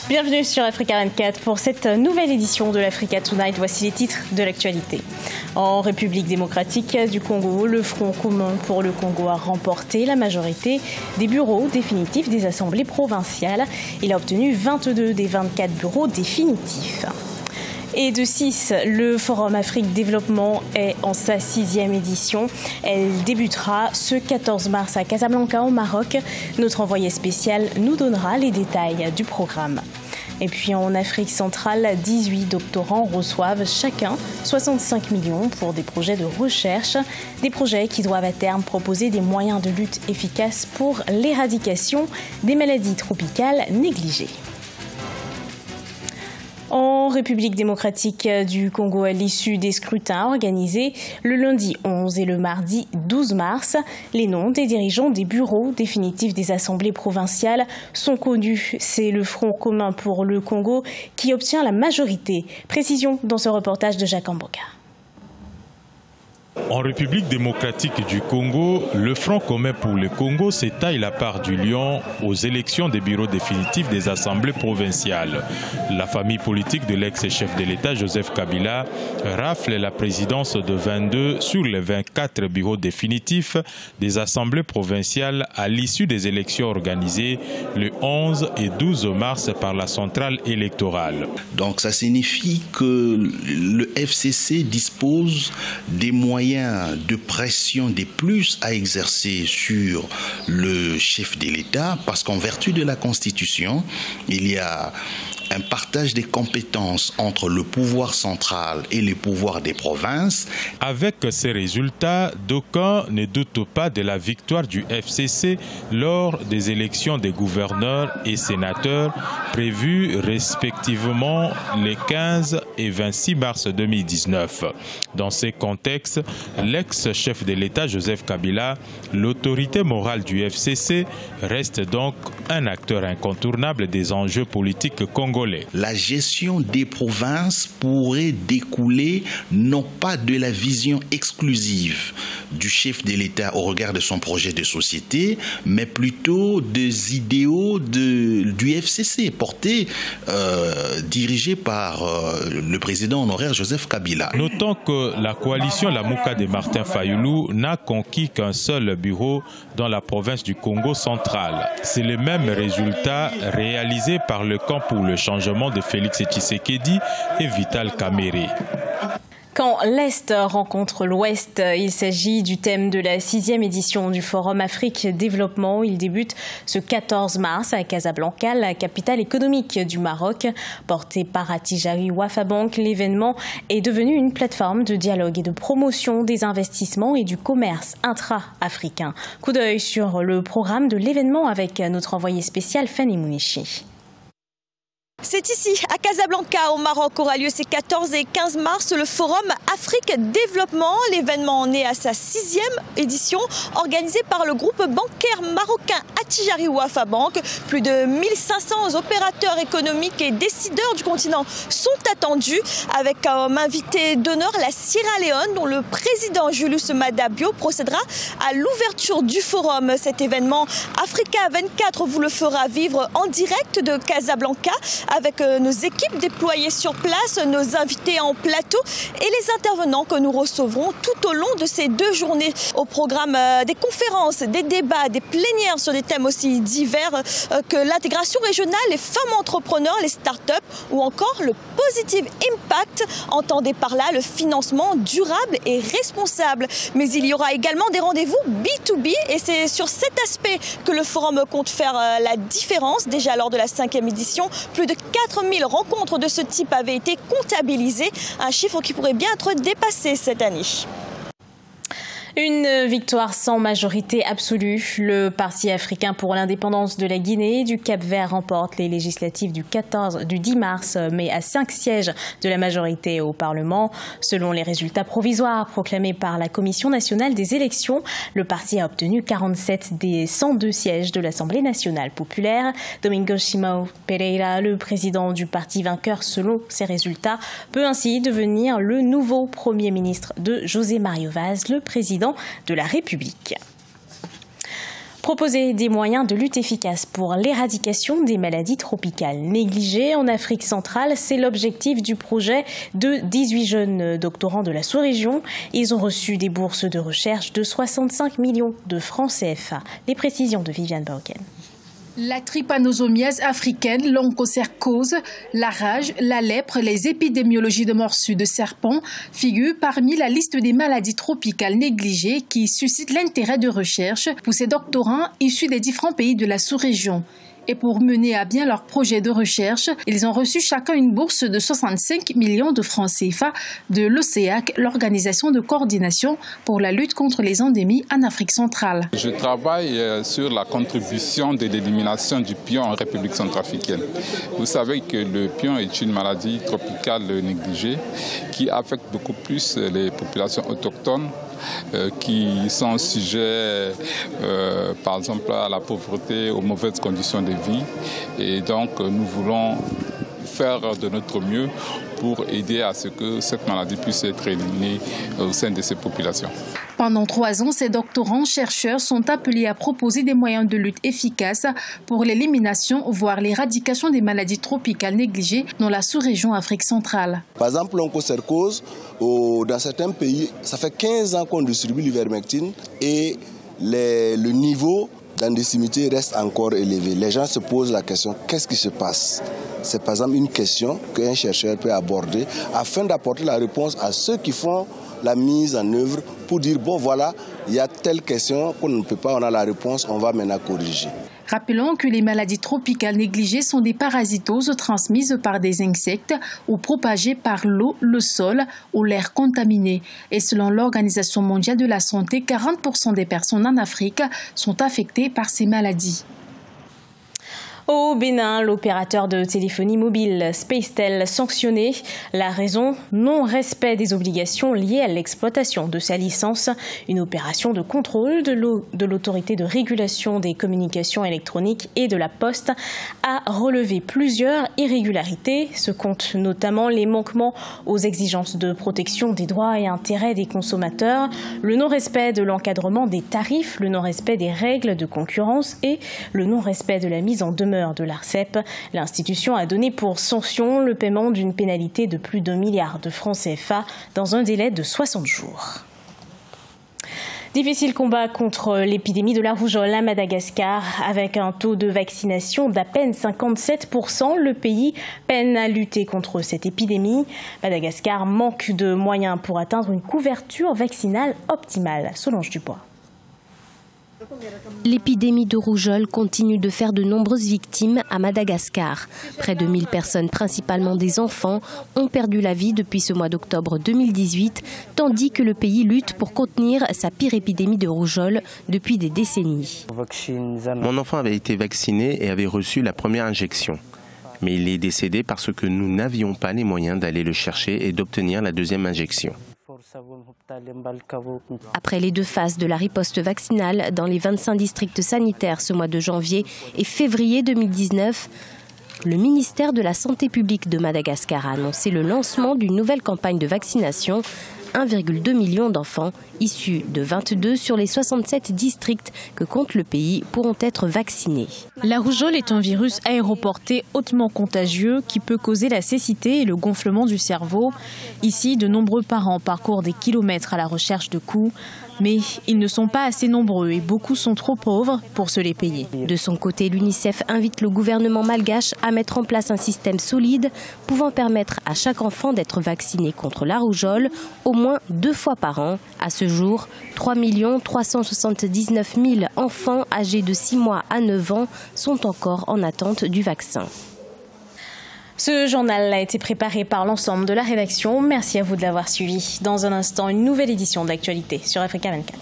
Bienvenue sur Africa 24 pour cette nouvelle édition de l'Africa Tonight. Voici les titres de l'actualité. En République démocratique du Congo, le Front commun pour le Congo a remporté la majorité des bureaux définitifs des assemblées provinciales. Il a obtenu 22 des 24 bureaux définitifs. Et de 6, le Forum Afrique Développement est en sa 6e édition. Elle débutera ce 14 mars à Casablanca au Maroc. Notre envoyé spécial nous donnera les détails du programme. Et puis en Afrique centrale, 18 doctorants reçoivent chacun 65 millions pour des projets de recherche. Des projets qui doivent à terme proposer des moyens de lutte efficaces pour l'éradication des maladies tropicales négligées. En République démocratique du Congo, à l'issue des scrutins organisés le lundi 11 et le mardi 12 mars, les noms des dirigeants des bureaux définitifs des assemblées provinciales sont connus. C'est le Front commun pour le Congo qui obtient la majorité. Précision dans ce reportage de Jacques Amboka. En République démocratique du Congo, le Front commun pour le Congo s'étaille la part du lion aux élections des bureaux définitifs des assemblées provinciales. La famille politique de l'ex-chef de l'État, Joseph Kabila, rafle la présidence de 22 sur les 24 bureaux définitifs des assemblées provinciales à l'issue des élections organisées le 11 et 12 mars par la centrale électorale. Donc ça signifie que le FCC dispose des moyens de pression des plus à exercer sur le chef de l'État parce qu'en vertu de la Constitution, il y a un partage des compétences entre le pouvoir central et le pouvoir des provinces. Avec ces résultats, d'aucuns ne doutent pas de la victoire du FCC lors des élections des gouverneurs et sénateurs prévues respectivement les 15 et 26 mars 2019. Dans ces contextes, l'ex-chef de l'État, Joseph Kabila, l'autorité morale du FCC, reste donc un acteur incontournable des enjeux politiques congolais. La gestion des provinces pourrait découler non pas de la vision exclusive du chef de l'État au regard de son projet de société, mais plutôt des idéaux du FCC dirigé par le président honoraire Joseph Kabila. Notons que la coalition Lamuka de Martin Fayulu n'a conquis qu'un seul bureau dans la province du Congo central. C'est le même résultat réalisé par le camp pour le changement de Félix Tshisekedi et Vital Kamerhe. Quand l'Est rencontre l'Ouest, il s'agit du thème de la 6e édition du Forum Afrique Développement. Il débute ce 14 mars à Casablanca, la capitale économique du Maroc. Porté par Attijari Wafa Bank, l'événement est devenu une plateforme de dialogue et de promotion des investissements et du commerce intra-africain. Coup d'œil sur le programme de l'événement avec notre envoyé spécial Fanny Mounichi. C'est ici, à Casablanca, au Maroc, aura lieu ces 14 et 15 mars le Forum Afrique Développement. L'événement en est à sa 6e édition, organisé par le groupe bancaire marocain Attijari Wafa Bank. Plus de 1500 opérateurs économiques et décideurs du continent sont attendus, avec comme invité d'honneur la Sierra Leone, dont le président Julius Maada Bio procédera à l'ouverture du forum. Cet événement Africa 24 vous le fera vivre en direct de Casablanca, avec nos équipes déployées sur place, nos invités en plateau et les intervenants que nous recevrons tout au long de ces 2 journées. Au programme des conférences, des débats, des plénières sur des thèmes aussi divers que l'intégration régionale, les femmes entrepreneurs, les start-up ou encore le positive impact, entendez par là le financement durable et responsable. Mais il y aura également des rendez-vous B2B et c'est sur cet aspect que le forum compte faire la différence. Déjà lors de la 5e édition, plus de 4000 rencontres de ce type avaient été comptabilisées, un chiffre qui pourrait bien être dépassé cette année. Une victoire sans majorité absolue. Le Parti africain pour l'indépendance de la Guinée et du Cap-Vert remporte les législatives du 10 mars, mais à 5 sièges de la majorité au Parlement. Selon les résultats provisoires proclamés par la Commission nationale des élections, le parti a obtenu 47 des 102 sièges de l'Assemblée nationale populaire. Domingos Simão Pereira, le président du parti vainqueur selon ces résultats, peut ainsi devenir le nouveau Premier ministre de José Mario Vaz, le président de la République. Proposer des moyens de lutte efficaces pour l'éradication des maladies tropicales négligées en Afrique centrale, c'est l'objectif du projet de 18 jeunes doctorants de la sous-région. Ils ont reçu des bourses de recherche de 65 millions de francs CFA. Les précisions de Viviane Bauken. La trypanosomiase africaine, l'onchocercose, la rage, la lèpre, les épidémiologies de morsures de serpents figurent parmi la liste des maladies tropicales négligées qui suscitent l'intérêt de recherche pour ces doctorants issus des différents pays de la sous-région. Et pour mener à bien leur projet de recherche, ils ont reçu chacun une bourse de 65 millions de francs CFA de l'OCEAC, l'Organisation de coordination pour la lutte contre les endémies en Afrique centrale. Je travaille sur la contribution de l'élimination du pion en République centrafricaine. Vous savez que le pion est une maladie tropicale négligée qui affecte beaucoup plus les populations autochtones qui sont sujets, par exemple, à la pauvreté, aux mauvaises conditions de vie. Et donc, nous voulons faire de notre mieux pour aider à ce que cette maladie puisse être éliminée au sein de ces populations. Pendant 3 ans, ces doctorants-chercheurs sont appelés à proposer des moyens de lutte efficaces pour l'élimination, voire l'éradication des maladies tropicales négligées dans la sous-région Afrique centrale. Par exemple, l'onchocercose, dans certains pays, ça fait 15 ans qu'on distribue l'ivermectine et le niveau d'endécimité reste encore élevé. Les gens se posent la question, qu'est-ce qui se passe? C'est par exemple une question qu'un chercheur peut aborder afin d'apporter la réponse à ceux qui font la mise en œuvre pour dire, bon voilà, il y a telle question qu'on ne peut pas, on a la réponse, on va maintenant corriger. Rappelons que les maladies tropicales négligées sont des parasitoses transmises par des insectes ou propagées par l'eau, le sol ou l'air contaminé. Et selon l'Organisation mondiale de la santé, 40% des personnes en Afrique sont affectées par ces maladies. Au Bénin, l'opérateur de téléphonie mobile Spacetel sanctionné. La raison, non-respect des obligations liées à l'exploitation de sa licence. Une opération de contrôle de l'autorité de régulation des communications électroniques et de la poste a relevé plusieurs irrégularités. Se comptent notamment les manquements aux exigences de protection des droits et intérêts des consommateurs, le non-respect de l'encadrement des tarifs, le non-respect des règles de concurrence et le non-respect de la mise en demeure de l'ARCEP. L'institution a donné pour sanction le paiement d'une pénalité de plus d'1 milliard de francs CFA dans un délai de 60 jours. Difficile combat contre l'épidémie de la rougeole à Madagascar. Avec un taux de vaccination d'à peine 57%, le pays peine à lutter contre cette épidémie. Madagascar manque de moyens pour atteindre une couverture vaccinale optimale. Solange Dubois. L'épidémie de rougeole continue de faire de nombreuses victimes à Madagascar. Près de 1000 personnes, principalement des enfants, ont perdu la vie depuis ce mois d'octobre 2018, tandis que le pays lutte pour contenir sa pire épidémie de rougeole depuis des décennies. Mon enfant avait été vacciné et avait reçu la première injection. Mais il est décédé parce que nous n'avions pas les moyens d'aller le chercher et d'obtenir la deuxième injection. Après les 2 phases de la riposte vaccinale dans les 25 districts sanitaires ce mois de janvier et février 2019, le ministère de la Santé publique de Madagascar a annoncé le lancement d'une nouvelle campagne de vaccination. 1,2 million d'enfants issus de 22 sur les 67 districts que compte le pays pourront être vaccinés. La rougeole est un virus aéroporté hautement contagieux qui peut causer la cécité et le gonflement du cerveau. Ici, de nombreux parents parcourent des kilomètres à la recherche de coups. Mais ils ne sont pas assez nombreux et beaucoup sont trop pauvres pour se les payer. De son côté, l'UNICEF invite le gouvernement malgache à mettre en place un système solide pouvant permettre à chaque enfant d'être vacciné contre la rougeole au moins 2 fois par an. À ce jour, 3 379 000 enfants âgés de 6 mois à 9 ans sont encore en attente du vaccin. Ce journal a été préparé par l'ensemble de la rédaction. Merci à vous de l'avoir suivi. Dans un instant, une nouvelle édition de l'actualité sur Africa 24.